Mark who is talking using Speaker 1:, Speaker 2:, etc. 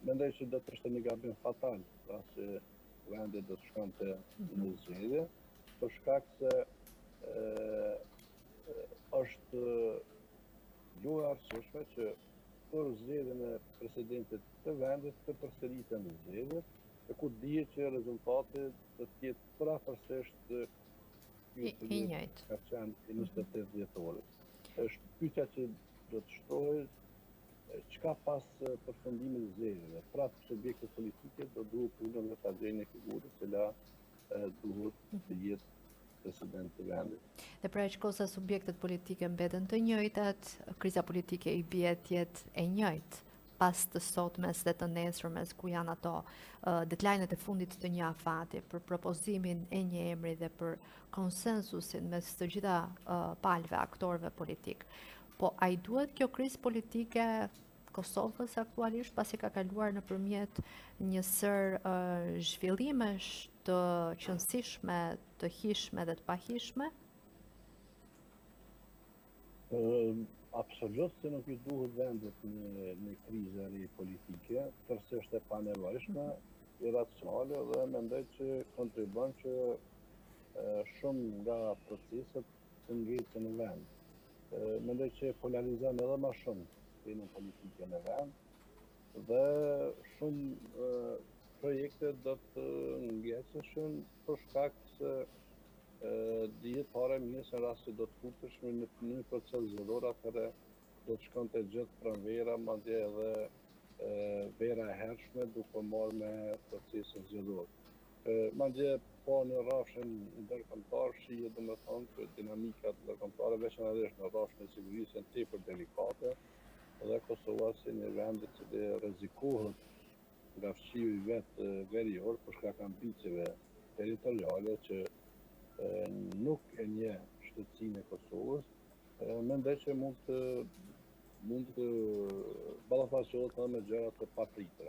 Speaker 1: Mendoj që do të ishte një gabim fatal, pra që vendi do të shkonte në zgjedhje, për shkak se është jo e arsyeshme që për zgjedhjen e presidentit të vendit të përsëriten në zgjedhje, e ku dihet që rezultati do të jetë përafërsisht
Speaker 2: I njëjtë.
Speaker 1: ka qenë 28 dhjetorit. Është pyetja që do të shtrohet çka pas përfundimit të zgjedhjeve. Pra subjektet politike do duhet punën dhe ta gjejnë një figurë e cila duhet të jetë president të vendit.
Speaker 2: Dhe pra që kosa subjektet politike mbeten të njëjtat, kriza politike i bie të jetë e njëjtë pas të sotmes dhe të nesërmes ku janë ato deadline-et e fundit të një afati për propozimin e një emri dhe për konsensusin mes të gjitha palëve, aktorëve politik. Po a i duhet kjo krizë politike Kosovës aktualisht pasi ka kaluar nëpërmjet një sër zhvillimesh të qëndësishme, të hishme dhe të pahishme?
Speaker 1: Absolut se nuk i duhet vendit në krizë e politike, tërësisht e panevojshme, irracionale dhe mendoj që kontribon që shumë nga proceset të ngecën në vend. Mendoj që polarizon edhe më shumë krizën politike në vend dhe shumë projekte do të ngecëshin për shkak se dihet pare mirë në rast që do të futesh në një proces zgjedhor, atëherë do të shkonte gjithë pranvera, madje edhe vera e hershme duke marrë me procesin zgjedhor. Madje po në rrafshin ndërkombëtar shihet domethënë që dinamikat ndërkombëtare veçanërisht në rrafshin e sigurisë janë tepër delikate dhe Kosova si një vend i cili rrezikohet nga fshiri vet verior për shkak ambicjeve territoriale që nuk e njeh shtetësinë e Kosovës, mendoj që mund të ballafaqohet edhe me gjëra të papritura.